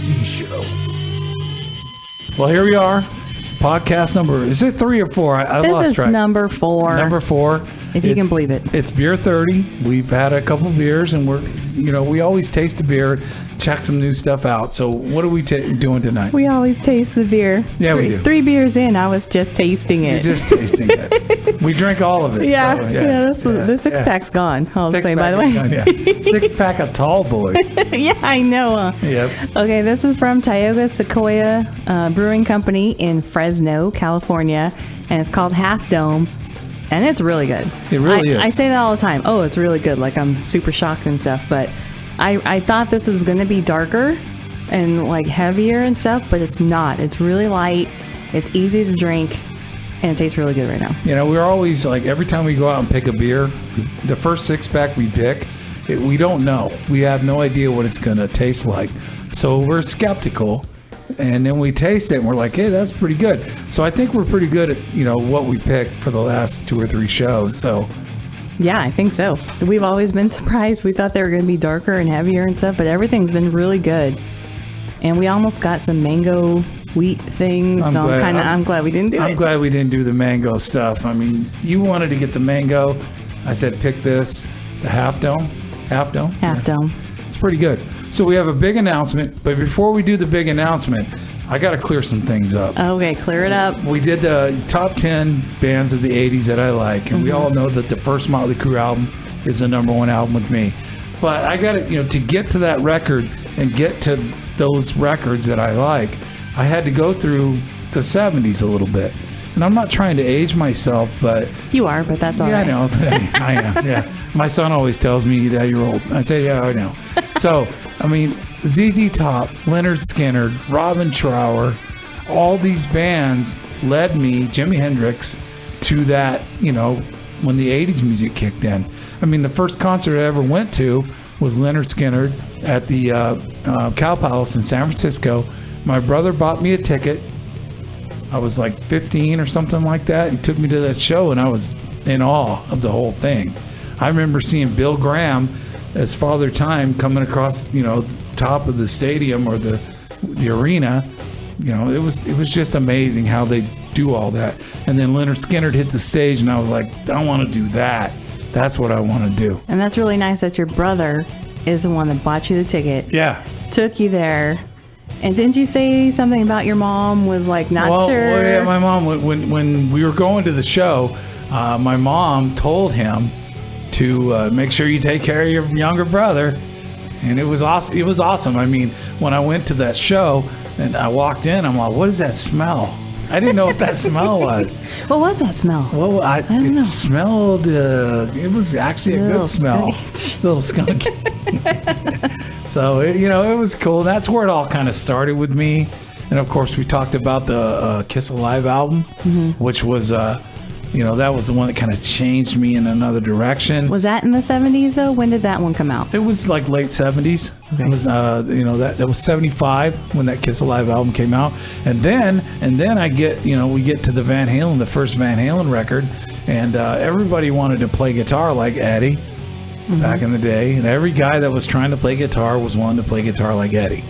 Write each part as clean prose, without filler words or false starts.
ABC show. Well, here we are. Podcast number, is it 3 or 4? I lost track. This is number 4. Number 4. If you can believe it. It's beer 30. We've had a couple beers, and we always taste the beer, check some new stuff out. So what are we doing tonight? We always taste the beer. Yeah, we do. 3 beers in, I was just tasting it. You're just tasting it. We drink all of it. Yeah, so, the six-pack's gone, I'll say, by the way. Gone, yeah. 6-pack of tall boys. Yeah, I know. Yep. Okay, this is from Tioga Sequoia Brewing Company in Fresno, California, and it's called Half Dome. And it's really good. It really is. I say that all the time. Oh, it's really good. Like, I'm super shocked and stuff. But I thought this was going to be darker and, like, heavier and stuff, but it's not. It's really light. It's easy to drink, and it tastes really good right now. We're always, like, every time we go out and pick a beer, the first 6-pack we pick, we don't know. We have no idea what it's going to taste like. So we're skeptical. And then we taste it and we're like, hey, that's pretty good. So I think we're pretty good at, what we picked for the last 2 or 3 shows. So yeah, I think so. We've always been surprised. We thought they were going to be darker and heavier and stuff, but everything's been really good. And we almost got some mango wheat things. I'm glad we didn't do it. I'm glad we didn't do the mango stuff. I mean, you wanted to get the mango. I said, pick this, the Half Dome. Half Dome? Half Dome. It's pretty good. So we have a big announcement, but before we do the big announcement, I got to clear some things up. Okay, clear it up. We did the top 10 bands of the 80s that I like, and we all know that the first Motley Crue album is the number 1 album with me. But I got to get to that record and get to those records that I like, I had to go through the 70s a little bit. And I'm not trying to age myself, but... You are, but that's all right. Yeah, I know. I am, yeah. My son always tells me that you're old. I say, yeah, I know. So, I mean, ZZ Top, Leonard Skinner, Robin Trower, all these bands led me, Jimi Hendrix, to that, when the 80s music kicked in. I mean, the first concert I ever went to was Leonard Skinner at the Cow Palace in San Francisco. My brother bought me a ticket. I was like 15 or something like that. He took me to that show, and I was in awe of the whole thing. I remember seeing Bill Graham as Father Time coming across, the top of the stadium or the arena. It was just amazing how they do all that. And then Leonard Skinner hit the stage, and I was like, I want to do that. That's what I want to do. And that's really nice that your brother is the one that bought you the ticket. Yeah. Took you there. And didn't you say something about your mom was like not sure? Well, yeah, my mom, when we were going to the show, my mom told him to make sure you take care of your younger brother. And it was awesome. It was awesome. I mean, when I went to that show and I walked in, I'm like, what is that smell? I didn't know what that smell was. What was that smell? Well, it smelled, it was actually a good smell. It's a little skunky. So, it was cool. That's where it all kind of started with me. And, of course, we talked about the Kiss Alive album, which was, that was the one that kind of changed me in another direction. Was that in the 70s, though? When did that one come out? It was like late 70s. Okay. It was, that was 75 when that Kiss Alive album came out. And then we get to the Van Halen, the first Van Halen record. And everybody wanted to play guitar like Eddie. Back in the day, and every guy that was trying to play guitar was wanting to play guitar like Eddie.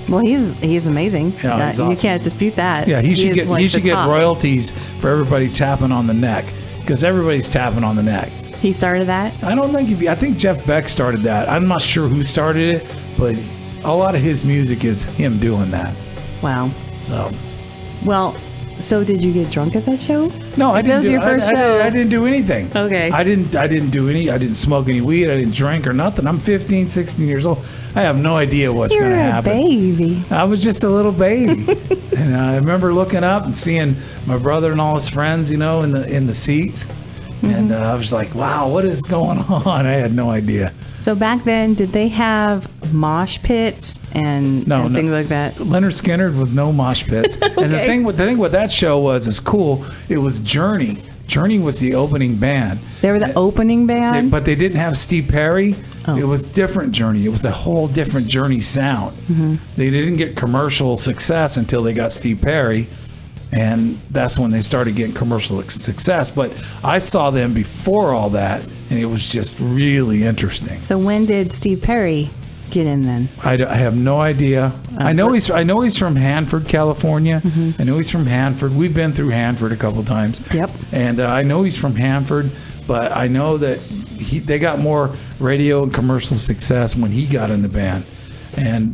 Well, he's amazing. Yeah, he's awesome. You can't dispute that. Yeah, he should get royalties for everybody tapping on the neck, because everybody's tapping on the neck. He started that? I think Jeff Beck started that. I'm not sure who started it, but a lot of his music is him doing that. Wow. So did you get drunk at that show? No, I didn't. That was your first show. I didn't do anything. Okay. I didn't smoke any weed. I didn't drink or nothing. I'm 15, 16 years old. I have no idea what's going to happen. You're a baby. I was just a little baby. And I remember looking up and seeing my brother and all his friends, in the seats. And I was like, wow, what is going on? I had no idea. So back then, did they have mosh pits and things like that? Leonard Skinner was no mosh pits. Okay. And the thing with that show was cool. It was Journey. Journey was the opening band. They were the opening band? But they didn't have Steve Perry. Oh. It was different Journey. It was a whole different Journey sound. They didn't get commercial success until they got Steve Perry. And that's when they started getting commercial success. But I saw them before all that, and it was just really interesting. So when did Steve Perry get in then? I have no idea. I know he's from Hanford, California. I know he's from Hanford. We've been through Hanford a couple times. Yep. And I know he's from Hanford, but I know that they got more radio and commercial success when he got in the band.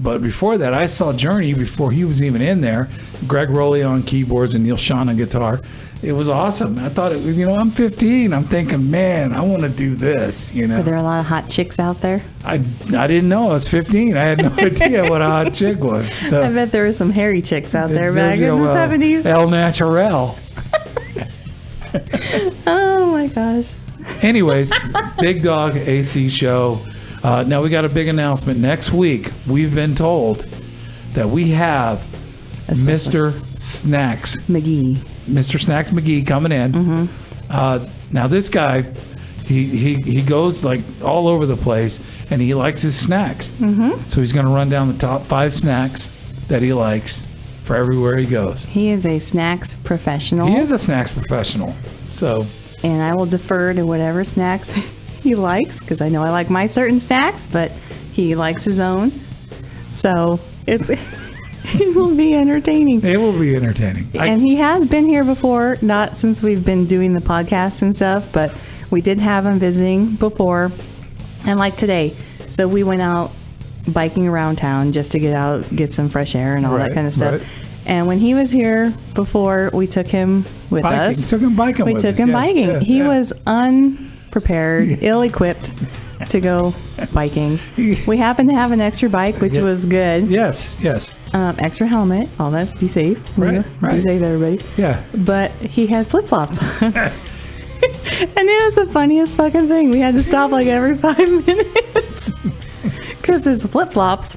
But before that, I saw Journey before he was even in there. Greg Rowley on keyboards and Neil Sean on guitar. It was awesome. I thought, I'm 15. I'm thinking, man, I want to do this. Are there a lot of hot chicks out there? I didn't know. I was 15. I had no idea what a hot chick was. So, I bet there were some hairy chicks out there back in the 70s. El Natural. Oh my gosh. Anyways, Big Dog AC show. Now we got a big announcement. Next week, we've been told that we have Mr. Snacks McGee. Mr. Snacks McGee coming in. Now this guy, he goes like all over the place, and he likes his snacks. So he's going to run down the top 5 snacks that he likes for everywhere he goes. He is a snacks professional. He is a snacks professional. So, and I will defer to whatever snacks he likes, because I know I like my certain snacks, but he likes his own. So it will be entertaining. It will be entertaining. And he has been here before, not since we've been doing the podcast and stuff, but we did have him visiting before. And like today, so we went out biking around town just to get some fresh air and all that kind of stuff. Right. And when he was here before, we took him with us. We took him biking with us. We took him biking. He was unprepared, ill-equipped to go biking. We happened to have an extra bike, which was good. Yes. Extra helmet. All that's be safe. Right. Be safe, everybody. Yeah. But he had flip-flops. And it was the funniest fucking thing. We had to stop like every 5 minutes because his flip-flops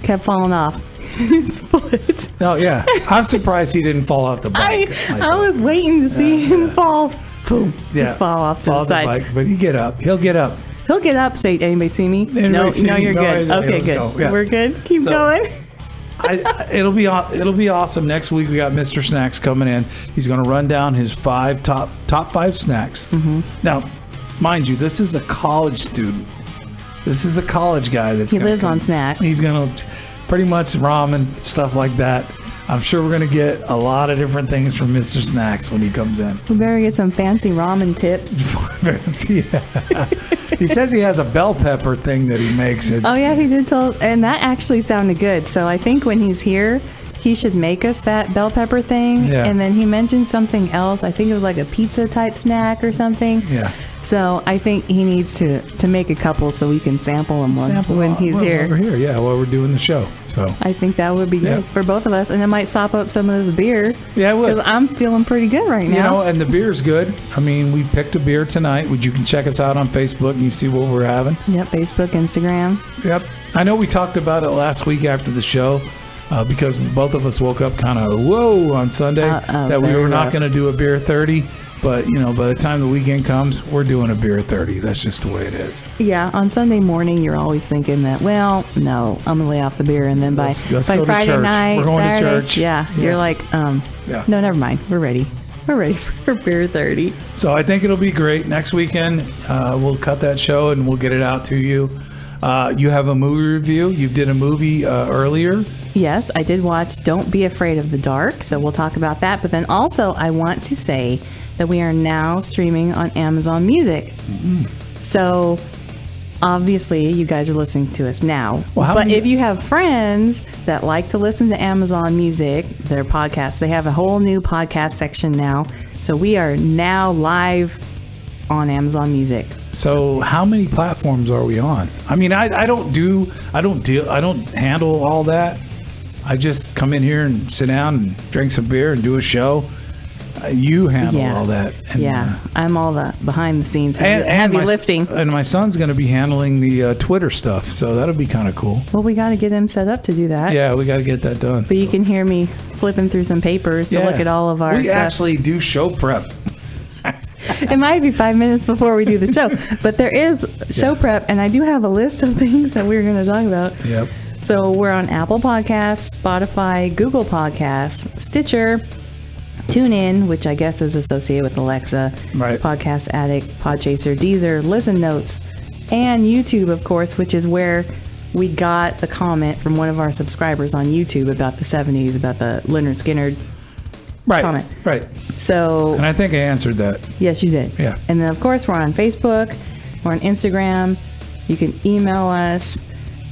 kept falling off his foot. Oh, yeah. I'm surprised he didn't fall off the bike. I was waiting to see him fall. Boom. Yeah. Just fall off to the side. Bike, but he'll get up. He'll get up. Say, anybody see me? Anybody No, see me? you're No, good. Okay, good. go. Yeah. We're good. Keep going. It'll be awesome. Next week we got Mr. Snacks coming in. He's going to run down his top 5 snacks. Now, mind you, this is a college student. This is a college guy He lives on snacks. He's going to pretty much ramen, stuff like that. I'm sure we're going to get a lot of different things from Mr. Snacks when he comes in. We better get some fancy ramen tips. He says he has a bell pepper thing that he makes. Oh yeah, he did tell, and that actually sounded good. So I think when he's here, he should make us that bell pepper thing. Yeah. And then he mentioned something else. I think it was like a pizza type snack or something. Yeah. So I think he needs to make a couple so we can sample them when he's here. Over here, yeah, while we're doing the show. So I think that would be good for both of us, and it might sop up some of this beer. Yeah, it would. Because I'm feeling pretty good right now. And the beer's good. I mean, we picked a beer tonight. You can check us out on Facebook and you see what we're having. Yep, Facebook, Instagram. Yep. I know we talked about it last week after the show. Because both of us woke up kind of whoa on Sunday that we were not going to do a beer 30. But, by the time the weekend comes, we're doing a beer 30. That's just the way it is. Yeah, on Sunday morning, you're always thinking that, well, no, I'm going to lay off the beer. And then by Friday night, we're going Saturday, to church. Yeah, you're like, no, never mind. We're ready. We're ready for beer 30. So I think it'll be great. Next weekend, we'll cut that show and we'll get it out to you. You have a movie review. You did a movie earlier. Yes, I did watch Don't Be Afraid of the Dark, so we'll talk about that. But then also, I want to say that we are now streaming on Amazon Music. So, obviously, you guys are listening to us now. But if you have friends that like to listen to Amazon Music, their podcasts, they have a whole new podcast section now. So, we are now live on Amazon Music. So how many platforms are we on? I mean, I don't handle all that. I just come in here and sit down and drink some beer and do a show. You handle all that. And, I'm all the behind the scenes heavy lifting. And my son's going to be handling the Twitter stuff, so that'll be kind of cool. Well, we got to get him set up to do that. Yeah, we got to get that done. But you can hear me flipping through some papers to look at all of our stuff. We actually do show prep. It might be 5 minutes before we do the show, but there is show prep, and I do have a list of things that we're going to talk about. Yep. So we're on Apple Podcasts, Spotify, Google Podcasts, Stitcher, TuneIn, which I guess is associated with Alexa, right. Podcast Addict, Podchaser, Deezer, Listen Notes, and YouTube, of course, which is where we got the comment from one of our subscribers on YouTube about the 70s, about the Leonard Skinner comment. Right. So, and I think I answered that. Yes, you did. Yeah. And then, of course, we're on Facebook. We're on Instagram. You can email us.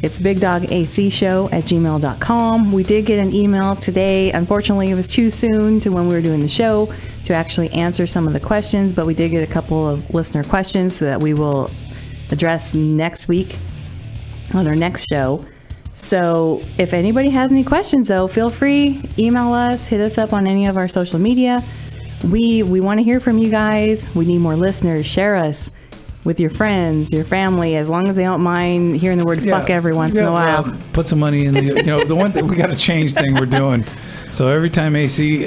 It's bigdogacshow@gmail.com. We did get an email today. Unfortunately, it was too soon to when we were doing the show to actually answer some of the questions, but we did get a couple of listener questions that we will address next week on our next show. So if anybody has any questions, though, feel free, email us, hit us up on any of our social media. We want to hear from you guys. We need more listeners. Share us with your friends, your family, as long as they don't mind hearing the word fuck every once in a while. Put some money in the, the one thing, we got to change thing we're doing. So every time AC,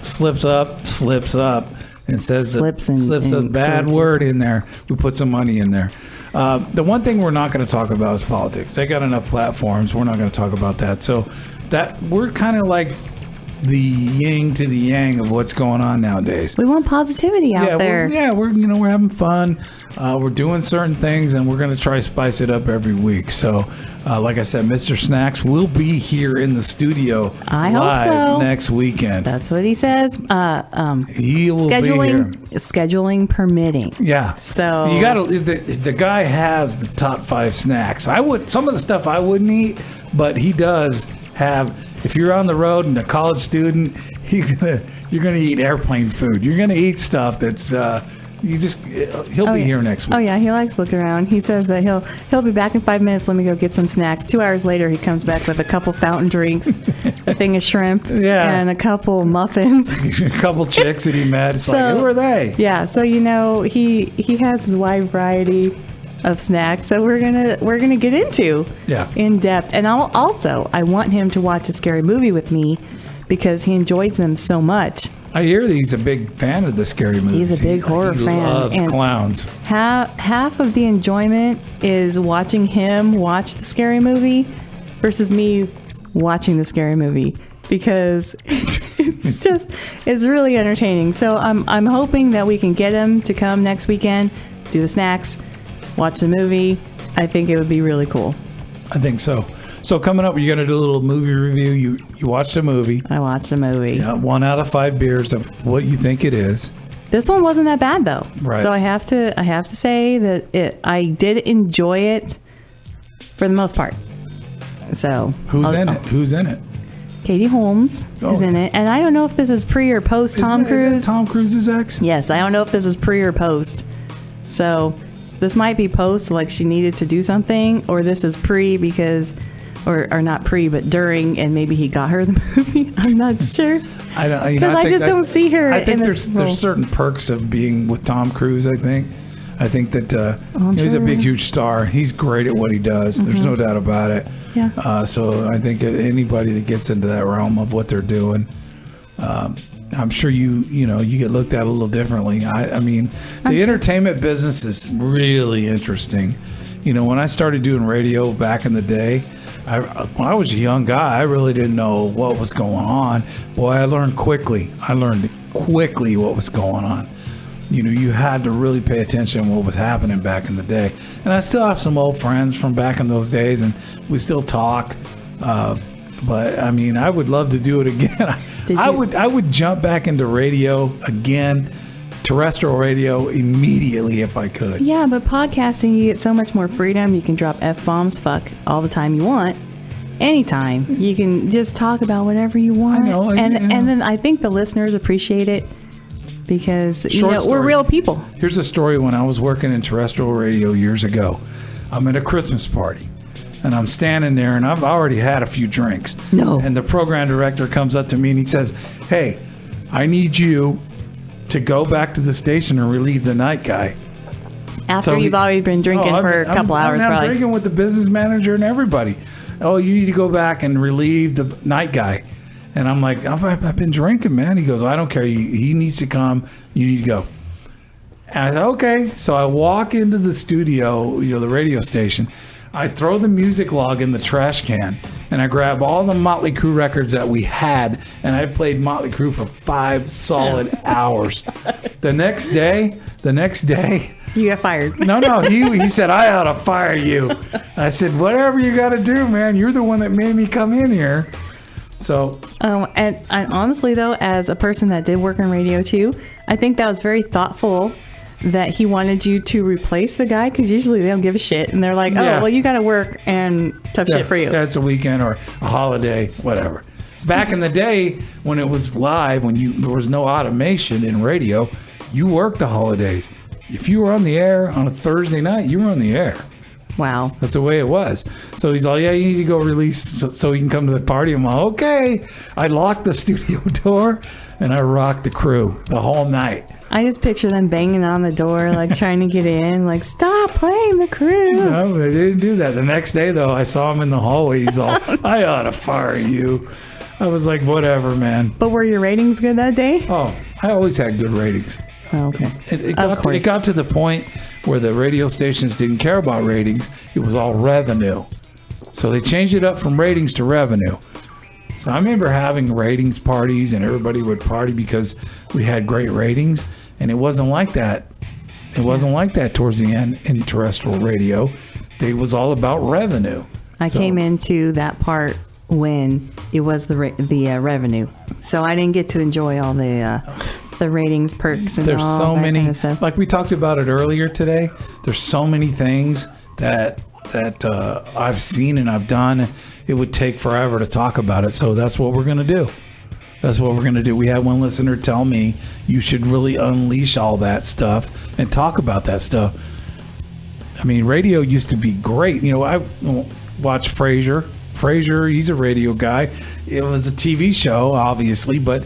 slips up and says slips a bad word in there, we put some money in there. The one thing we're not going to talk about is politics. They got enough platforms. We're not going to talk about that. So that we're kind of like the yin to the yang of what's going on nowadays. We want positivity out there. We're having fun. We're doing certain things, and we're going to try to spice it up every week. So, like I said, Mr. Snacks will be here in the studio live next weekend. That's what he says. He will be here. Scheduling permitting. Yeah. So you got to. The guy has the top 5 snacks. Some of the stuff I wouldn't eat, but he does have. If you're on the road and a college student, you're gonna eat airplane food. You're gonna eat stuff that's he'll be here next week. Oh yeah, he likes looking around. He says that he'll be back in 5 minutes. Let me go get some snacks. 2 hours later, he comes back with a couple fountain drinks, a thing of shrimp, and a couple muffins. A couple chicks that he met. It's like, who are they? Yeah, so he has his wide variety of snacks that we're gonna get into in depth. And I want him to watch a scary movie with me because he enjoys them so much. I hear that he's a big fan of the scary movies. He's a big horror fan. He loves clowns. Half of the enjoyment is watching him watch the scary movie versus me watching the scary movie, because it's really entertaining. So I'm hoping that we can get him to come next weekend, do the snacks, watch the movie. I think it would be really cool. I think so. So coming up, you're going to do a little movie review. You watched a movie. I watched a movie. Yeah, 1 out of 5 beers of what you think it is. This one wasn't that bad though. Right. So I have to say that I did enjoy it for the most part. So Who's in it? Katie Holmes is in it, and I don't know if this is pre or post Tom Cruise. Is that Tom Cruise's ex? Yes, I don't know if this is pre or post. So this might be post, like she needed to do something, or this is pre because, or not pre, but during, and maybe he got her the movie. I'm not sure. Because I just don't see her. I think there's certain perks of being with Tom Cruise. I think that he's a big, huge star. He's great at what he does. Mm-hmm. There's no doubt about it. Yeah. So I think anybody that gets into that realm of what they're doing, I'm sure you get looked at a little differently. I mean, the entertainment business is really interesting. When I started doing radio back in the day, when I was a young guy, I really didn't know what was going on. Boy, I learned quickly what was going on. You had to really pay attention to what was happening back in the day. And I still have some old friends from back in those days, and we still talk. But I mean, I would love to do it again. I would jump back into radio again, terrestrial radio immediately if I could. Yeah, but podcasting, you get so much more freedom. You can drop F-bombs, fuck, all the time you want. Anytime. You can just talk about whatever you want. I know. And then I think the listeners appreciate it because we're real people. Here's a story. When I was working in terrestrial radio years ago, I'm at a Christmas party. And I'm standing there, and I've already had a few drinks. No. And the program director comes up to me, and he says, "Hey, I need you to go back to the station and relieve the night guy." After you've already been drinking for a couple hours, I'm probably. drinking with the business manager and everybody. Oh, you need to go back and relieve the night guy. And I'm like, I've been drinking, man. He goes, I don't care. He needs to come. You need to go. And I said, okay. So I walk into the studio, the radio station. I throw the music log in the trash can, and I grab all the Motley Crue records that we had, and I played Motley Crue for 5 solid hours. The next day, You got fired. No, he said, I ought to fire you. I said, whatever you got to do, man. You're the one that made me come in here. So. And honestly, though, as a person that did work in radio too, I think that was very thoughtful that he wanted you to replace the guy, because usually they don't give a shit. And they're like, oh, well, you got to work and tough shit for you. Yeah, it's a weekend or a holiday, whatever. Back in the day when it was live, when there was no automation in radio, you worked the holidays. If you were on the air on a Thursday night, you were on the air. Wow. That's the way it was. So he's like, yeah, you need to go release so he can come to the party. I'm like, okay. I locked the studio door and I rocked the crew the whole night. I just picture them banging on the door, like trying to get in, like, stop playing the crew. No, they didn't do that. The next day, though, I saw him in the hallway. He's all, I ought to fire you. I was like, whatever, man. But were your ratings good that day? Oh, I always had good ratings. Oh, okay. It got to the point where the radio stations didn't care about ratings. It was all revenue. So they changed it up from ratings to revenue. So I remember having ratings parties and everybody would party because we had great ratings. And it wasn't like that. It wasn't like that towards the end in terrestrial radio. It was all about revenue. I came into that part when it was the revenue. So I didn't get to enjoy all the ratings perks and there's all so that many kind of stuff. Like we talked about it earlier today. There's so many things that I've seen and I've done. It would take forever to talk about it. So that's what we're going to do. That's what we're going to do. We had one listener tell me you should really unleash all that stuff and talk about that stuff. I mean, radio used to be great. You know, I watched Frasier. Frasier, he's a radio guy. It was a TV show, obviously, but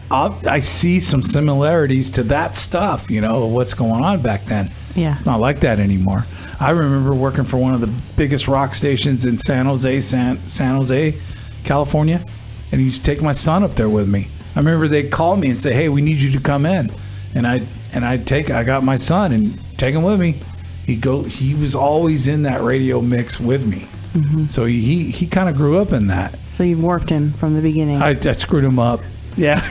I see some similarities to that stuff, you know, what's going on back then. Yeah. It's not like that anymore. I remember working for one of the biggest rock stations in San Jose, California, and he used to take my son up there with me. I remember they'd call me and say, hey, we need you to come in. And I got my son and take him with me. He was always in that radio mix with me. Mm-hmm. So he kind of grew up in that. So you worked him from the beginning. I screwed him up. Yeah.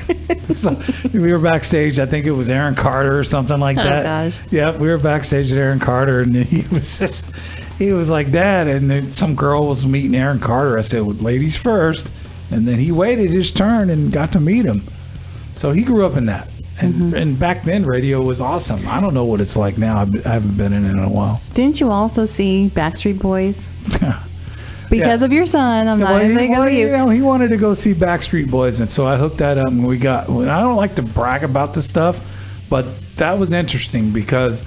So we were backstage. I think it was Aaron Carter or something like that. Oh, gosh. Yeah, we were backstage at Aaron Carter, and he was like, Dad, and then some girl was meeting Aaron Carter. I said, well, ladies first. And then he waited his turn and got to meet him. So he grew up in that. And back then, radio was awesome. I don't know what it's like now. I haven't been in it in a while. Didn't you also see Backstreet Boys? Because of your son, I'm not going to go with you. You know, he wanted to go see Backstreet Boys, and so I hooked that up, and I don't like to brag about this stuff, but that was interesting because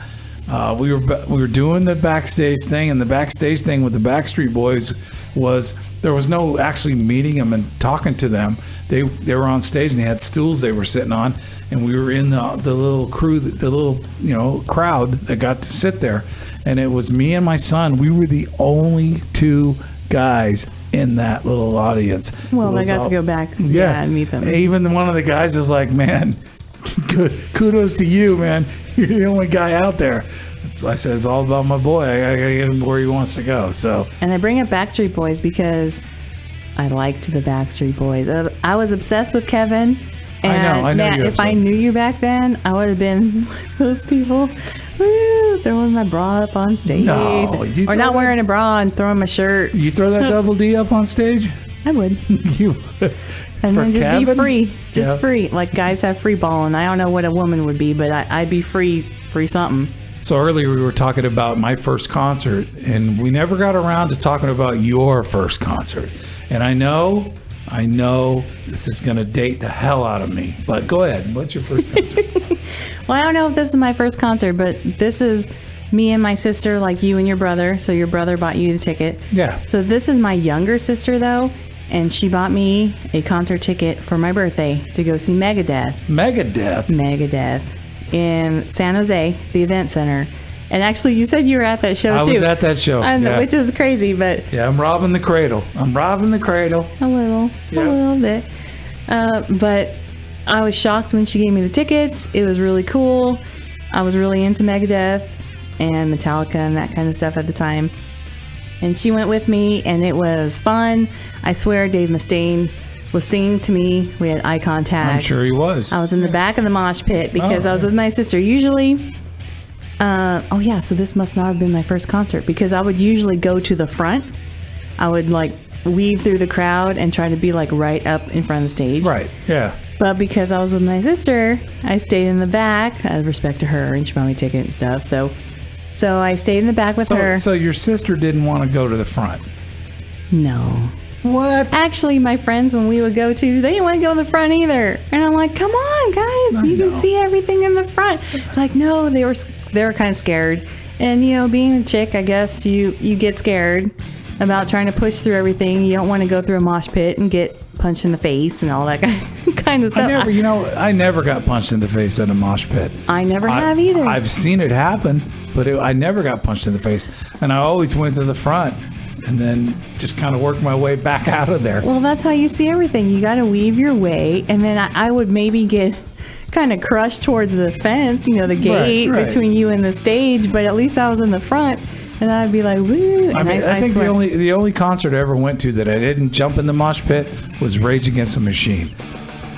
we were doing the backstage thing, and the backstage thing with the Backstreet Boys was there was no actually meeting them and talking to them. They were on stage and they had stools they were sitting on, and we were in the little crew, the little crowd that got to sit there, and it was me and my son. We were the only two guys in that little audience. Well, I got to go back and meet them. Even one of the guys was like, man, kudos to you, man. You're the only guy out there. So I said, it's all about my boy. I got to get him where he wants to go. So. And I bring up Backstreet Boys because I liked the Backstreet Boys. I was obsessed with Kevin. And I know. Matt, if I knew you back then, I would have been those people. Woo, throwing my bra up on stage. No, or not wearing a bra and throwing my shirt. You throw that double D up on stage? I would. You and then just Kevin? Be free. Just free. Like guys have free balling. I don't know what a woman would be, but I'd be free something. So earlier we were talking about my first concert, and we never got around to talking about your first concert. And I know this is going to date the hell out of me, but go ahead. What's your first concert? Well, I don't know if this is my first concert, but this is me and my sister, like you and your brother. So your brother bought you the ticket. Yeah. So this is my younger sister, though, and she bought me a concert ticket for my birthday to go see Megadeth. Megadeth in San Jose, the event center. And actually, you said you were at that show, too. I was at that show. Which is crazy, but... Yeah, I'm robbing the cradle. A little bit. But I was shocked when she gave me the tickets. It was really cool. I was really into Megadeth and Metallica and that kind of stuff at the time. And she went with me, and it was fun. I swear Dave Mustaine was singing to me. We had eye contact. I'm sure he was. I was in the back of the mosh pit because I was with my sister. Usually, Oh yeah, so this must not have been my first concert because I would usually go to the front. I would like weave through the crowd and try to be like right up in front of the stage. Right. Yeah. But because I was with my sister, I stayed in the back out of respect to her, and she bought me a ticket and stuff. So I stayed in the back with her. So your sister didn't want to go to the front. No. What? Actually, my friends, when we would go to, they didn't want to go in the front either. And I'm like, come on, guys, you can see everything in the front. It's like, no, they were kind of scared. And, you know, being a chick, I guess you get scared about trying to push through everything. You don't want to go through a mosh pit and get punched in the face and all that kind of stuff. I never got punched in the face at a mosh pit. I never have either. I've seen it happen, but I never got punched in the face. And I always went to the front and then just kind of worked my way back out of there. Well, that's how you see everything. You got to weave your way. And then I would maybe get kind of crushed towards the fence, you know, the gate right. between you and the stage. But at least I was in the front. And I'd be like, woo. And I think the only concert I ever went to that I didn't jump in the mosh pit was Rage Against the Machine.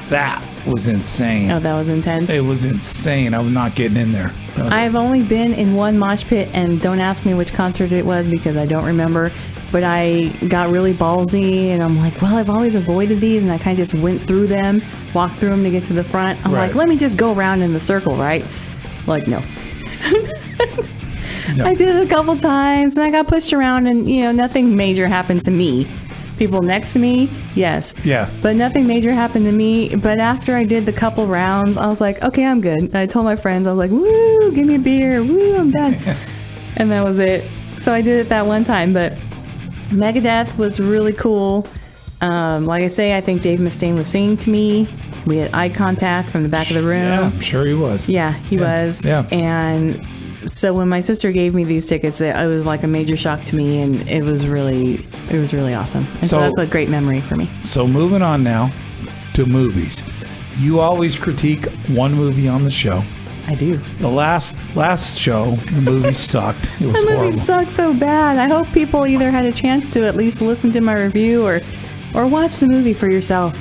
That was insane. Oh, that was intense. It was insane. I was not getting in there. I've only been in one mosh pit, and don't ask me which concert it was because I don't remember. But I got really ballsy, and I'm like, well, I've always avoided these, and I kind of just went through them, walked through them to get to the front. I'm like, let me just go around in the circle, right? Like, no. No. I did it a couple times, and I got pushed around, and, you know, nothing major happened to me. People next to me, yes. Yeah. But nothing major happened to me. But after I did the couple rounds, I was like, okay, I'm good. And I told my friends, I was like, woo, give me a beer. Woo, I'm done. And that was it. So I did it that one time. But Megadeth was really cool. Like I say, I think Dave Mustaine was singing to me. We had eye contact from the back of the room. Yeah, I'm sure he was. Yeah, he was. Yeah. And so when my sister gave me these tickets, it was like a major shock to me, and it was really awesome. And so that's a great memory for me. So moving on now to movies. You always critique one movie on the show. I do. The last show, the movie sucked. It was The movie horrible. sucked so bad. I hope people either had a chance to at least listen to my review or watch the movie for yourself.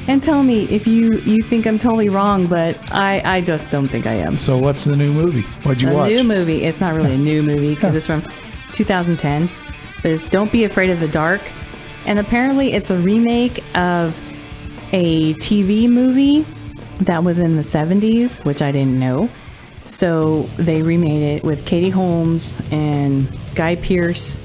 And tell me if you think I'm totally wrong, but I just don't think I am. So what's the new movie? What'd you watch? A new movie. It's not really a new movie because it's from 2010. But it's Don't Be Afraid of the Dark. And apparently it's a remake of a TV movie that was in the 70s, which I didn't know. So they remade it with Katie Holmes and Guy Pearce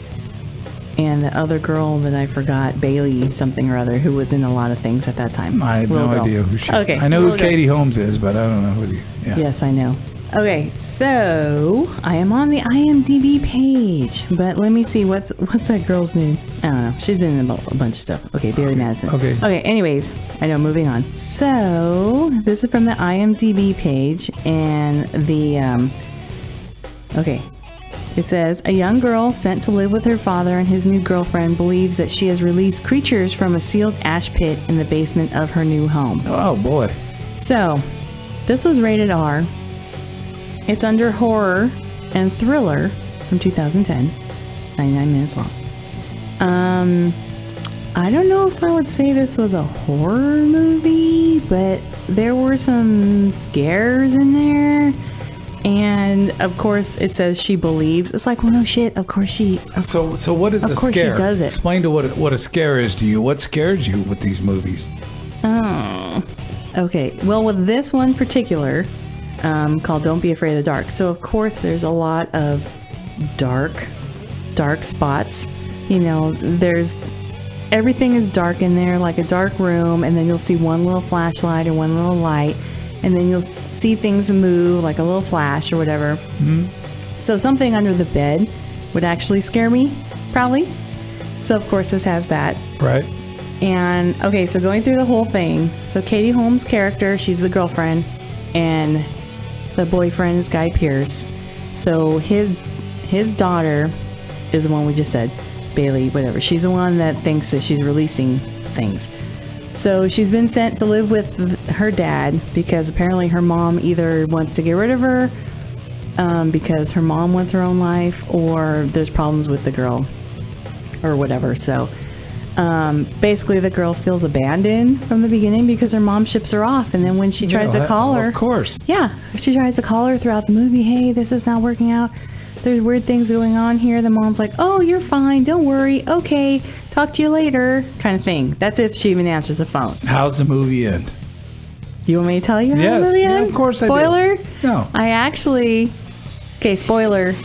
and the other girl that I forgot, Bailey something or other, who was in a lot of things at that time. I have no idea who she is. Okay, I know who Katie Holmes is, but I don't know who. Yeah. Yes, I know. Okay, so I am on the IMDb page, but let me see what's that girl's name? I don't know. She's been in a bunch of stuff. Okay, Bailey Madison. Okay. Anyways, I know. Moving on. So this is from the IMDb page, and the okay. It says, a young girl sent to live with her father and his new girlfriend believes that she has released creatures from a sealed ash pit in the basement of her new home. Oh, boy. So, this was rated R. It's under horror and thriller from 2010. 99 minutes long. I don't know if I would say this was a horror movie, but there were some scares in there. And of course, it says she believes. It's like, well, no shit. Of course she. So what is a scare? Of course she does it. Explain to what a scare is to you. What scared you with these movies? Oh, okay. Well, with this one particular, called "Don't Be Afraid of the Dark." So of course, there's a lot of dark spots. You know, everything is dark in there, like a dark room, and then you'll see one little flashlight or one little light. And then you'll see things move, like a little flash or whatever. Mm-hmm. So something under the bed would actually scare me, probably. So, of course, this has that. Right. And, okay, so going through the whole thing. So Katie Holmes' character, she's the girlfriend. And the boyfriend is Guy Pearce. So his daughter is the one we just said. Bailey, whatever. She's the one that thinks that she's releasing things. So she's been sent to live with her dad because apparently her mom either wants to get rid of her because her mom wants her own life, or there's problems with the girl or whatever. So basically the girl feels abandoned from the beginning because her mom ships her off, and then when she tries to call her, of course, she tries to call her throughout the movie. Hey, this is not working out. There's weird things going on here. The mom's like, oh, you're fine. Don't worry. Okay, talk to you later, kind of thing. That's if she even answers the phone. How's the movie end? You want me to tell you how Yes, the movie yeah, ends? of course I do. Spoiler? No. I actually, okay, spoiler,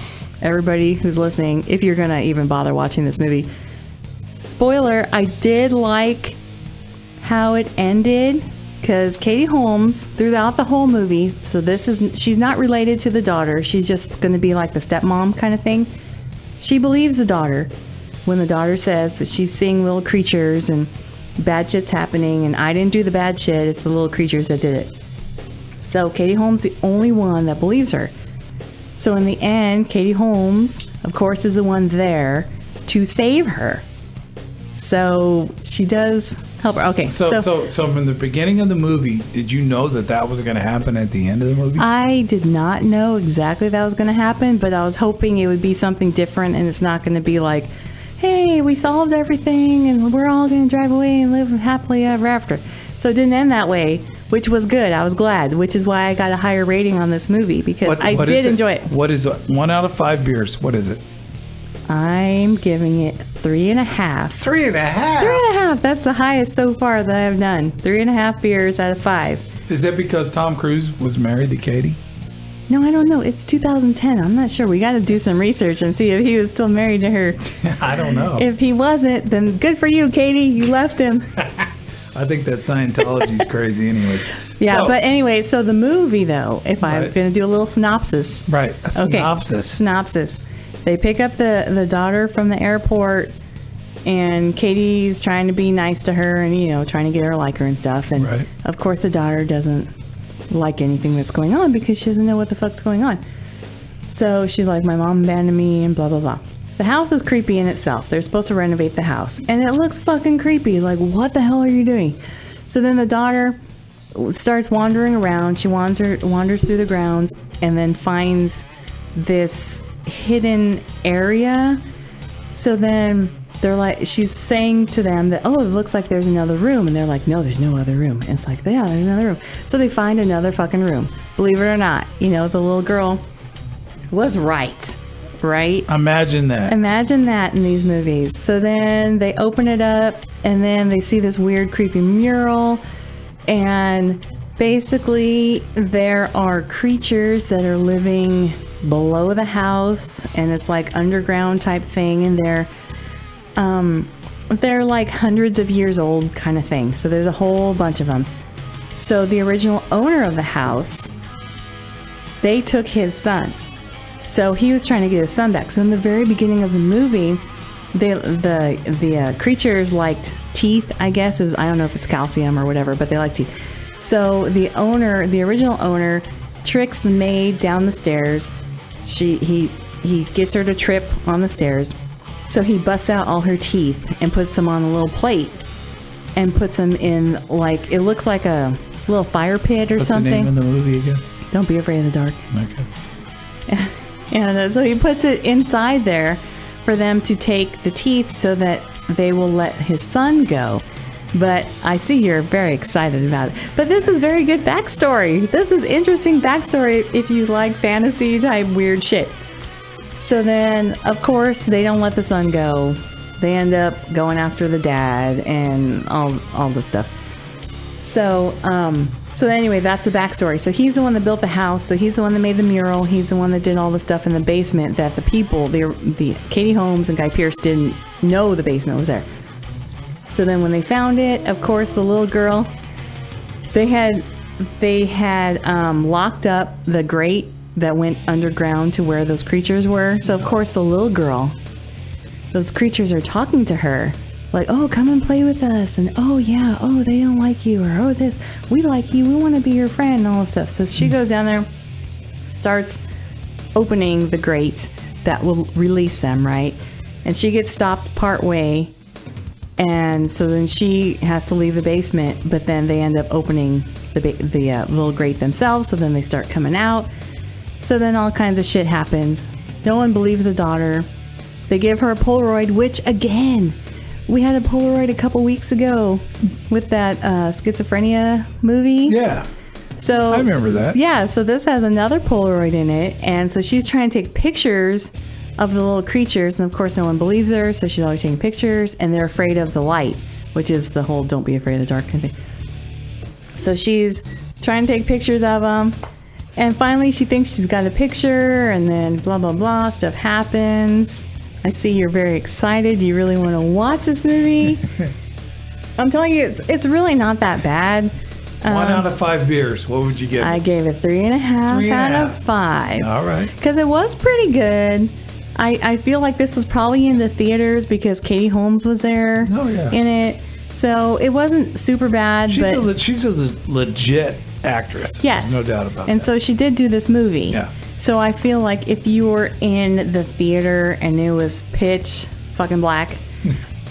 everybody who's listening, if you're going to even bother watching this movie. Spoiler, I did like how it ended, because Katie Holmes, throughout the whole movie, so she's not related to the daughter. She's just going to be like the stepmom kind of thing. She believes the daughter when the daughter says that she's seeing little creatures and bad shit's happening, and I didn't do the bad shit. It's the little creatures that did it. So Katie Holmes the only one that believes her. So in the end, Katie Holmes, of course, is the one there to save her. So she does help her. Okay. So from the beginning of the movie, did you know that was going to happen at the end of the movie? I did not know exactly that was going to happen, but I was hoping it would be something different, and it's not going to be like, hey, we solved everything and we're all going to drive away and live happily ever after. So it didn't end that way, which was good. I was glad, which is why I got a higher rating on this movie, because I did enjoy it. What is it? 1 out of 5 beers. What is it? I'm giving it 3.5. 3.5? 3.5. That's the highest so far that I've done. 3.5 beers out of 5. Is that because Tom Cruise was married to Katie? No, I don't know. It's 2010. I'm not sure. We got to do some research and see if he was still married to her. I don't know. If he wasn't, then good for you, Katie. You left him. I think that Scientology's crazy anyways. Yeah, So- but anyway, so the movie, though, if I'm Right. going to do a little synopsis. Right, a synopsis. Okay, synopsis. They pick up the daughter from the airport, and Katie's trying to be nice to her and, trying to get her to like her and stuff. And, Right. of course, the daughter doesn't like anything that's going on because she doesn't know what the fuck's going on. So she's like, my mom abandoned me and blah, blah, blah. The house is creepy in itself. They're supposed to renovate the house, and it looks fucking creepy. Like, what the hell are you doing? So then the daughter starts wandering around. She wanders through the grounds and then finds this hidden area. So then they're like, she's saying to them that, oh, it looks like there's another room. And they're like, no, there's no other room. And it's like, yeah, there's another room. So they find another fucking room. Believe it or not, the little girl was right? Imagine that. Imagine that in these movies. So then they open it up, and then they see this weird, creepy mural. And basically, there are creatures that are living below the house, and it's like underground type thing, and they're like hundreds of years old kind of thing. So there's a whole bunch of them. So the original owner of the house, they took his son. So he was trying to get his son back. So in the very beginning of the movie, the creatures liked teeth, I guess. I don't know if it's calcium or whatever, but they like teeth. So the original owner, tricks the maid down the stairs. He gets her to trip on the stairs. So he busts out all her teeth and puts them on a little plate and puts them in, like, it looks like a little fire pit or something. What's the name of the movie again? Don't Be Afraid of the Dark. Okay. And so he puts it inside there for them to take the teeth so that they will let his son go. But I see you're very excited about it. But this is very good backstory. This is interesting backstory if you like fantasy type weird shit. So then, of course, they don't let the son go. They end up going after the dad and all this stuff. So anyway, that's the backstory. So he's the one that built the house. So he's the one that made the mural. He's the one that did all the stuff in the basement that the people, the Katie Holmes and Guy Pearce didn't know the basement was there. So then when they found it, of course, the little girl, they had locked up the grate that went underground to where those creatures were. So of course, the little girl, those creatures are talking to her. Like, oh, come and play with us. And, oh, yeah, oh, they don't like you. Or, oh, this, we like you. We want to be your friend and all this stuff. So she goes down there, starts opening the grate that will release them, right? And she gets stopped part way. And so then she has to leave the basement. But then they end up opening the little grate themselves. So then they start coming out. So then all kinds of shit happens. No one believes the daughter. They give her a Polaroid, which, again, we had a Polaroid a couple weeks ago with that schizophrenia movie. Yeah. So I remember that. Yeah, so this has another Polaroid in it, and so she's trying to take pictures of the little creatures, and of course no one believes her, so she's always taking pictures, and they're afraid of the light, which is the whole don't be afraid of the dark kind of thing. So she's trying to take pictures of them, and finally she thinks she's got a picture, and then blah blah blah, stuff happens. I see you're very excited. You really want to watch this movie. I'm telling you, it's really not that bad. 1 out of 5 beers. What would you give? I gave it 3.5 out of 5. All right. Because it was pretty good. I feel like this was probably in the theaters because Katie Holmes was there in it. So it wasn't super bad. She's a legit actress. Yes. No doubt about that. And so she did do this movie. Yeah. So I feel like if you were in the theater and it was pitch fucking black,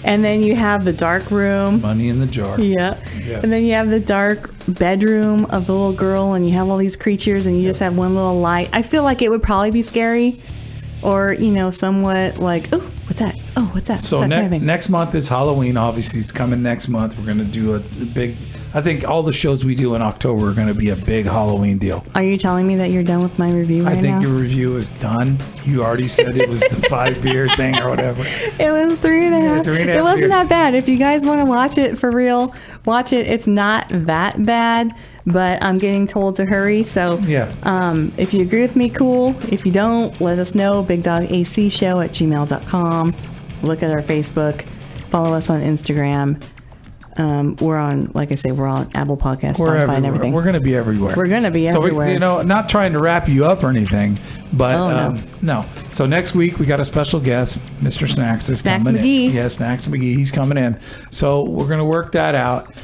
and then you have the dark room. Money in the jar. Yeah. And then you have the dark bedroom of the little girl, and you have all these creatures, and you just have one little light. I feel like it would probably be scary, or somewhat like, oh, what's that? Oh, what's that? So next month is Halloween. Obviously, it's coming next month. We're going to do a big. I think all the shows we do in October are going to be a big Halloween deal. Are you telling me that you're done with my review right now? I think your review is done. You already said it was the 5 beer thing or whatever. It was 3.5. 3.5 It wasn't beers. that bad. If you guys want to watch it for real, watch it. It's not that bad, but I'm getting told to hurry. So if you agree with me, cool. If you don't, let us know. BigDogACShow@gmail.com. Look at our Facebook. Follow us on Instagram. We're on, like I say, we're on Apple Podcasts, Spotify, and everything. We're going to be everywhere. We're going to be everywhere. So, not trying to wrap you up or anything, but no. So next week we got a special guest, Mr. Snacks is coming McGee. in. Yeah, Snacks McGee. He's coming in. So we're going to work that out.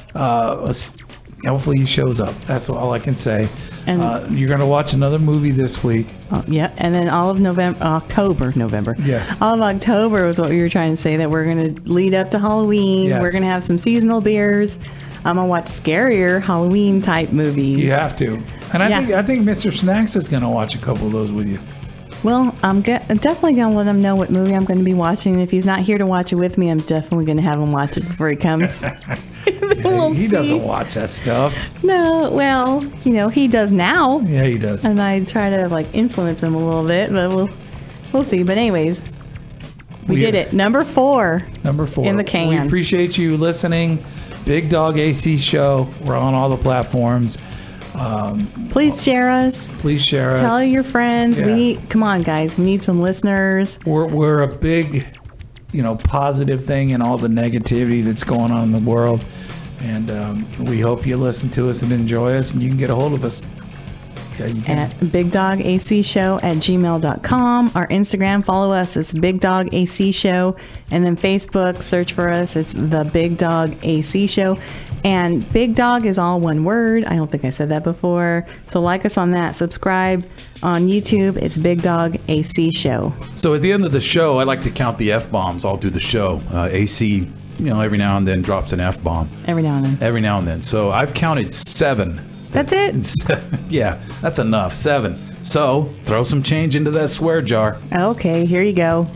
Hopefully he shows up. That's all I can say. And you're going to watch another movie this week. Yeah, and then all of October. Yeah. All of October was what we were trying to say, that we're going to lead up to Halloween. Yes. We're going to have some seasonal beers. I'm going to watch scarier Halloween type movies. You have to. And I think Mr. Snacks is going to watch a couple of those with you. Well, I'm definitely going to let him know what movie I'm going to be watching. If he's not here to watch it with me, I'm definitely going to have him watch it before he comes. He doesn't watch that stuff. No, well, he does now. Yeah, he does. And I try to influence him a little bit, but we'll see. But anyways, we did it. Number 4. In the can. We appreciate you listening. Big Dog AC Show. We're on all the platforms. Please share us. Tell your friends. Yeah. Come on, guys. We need some listeners. We're a big, positive thing in all the negativity that's going on in the world. And we hope you listen to us and enjoy us, and you can get a hold of us. Yeah, you can. At BigDogACShow@gmail.com. Our Instagram, follow us. It's Big Dog AC Show. And then Facebook, search for us. It's the Big Dog AC Show. And Big Dog is all one word. I don't think I said that before. So like us on that. Subscribe on YouTube. It's Big Dog AC Show. So at the end of the show, I like to count the F-bombs all through the show. AC, every now and then drops an F-bomb. Every now and then. So I've counted 7. That's it? Yeah, that's enough. 7. So throw some change into that swear jar. Okay, here you go.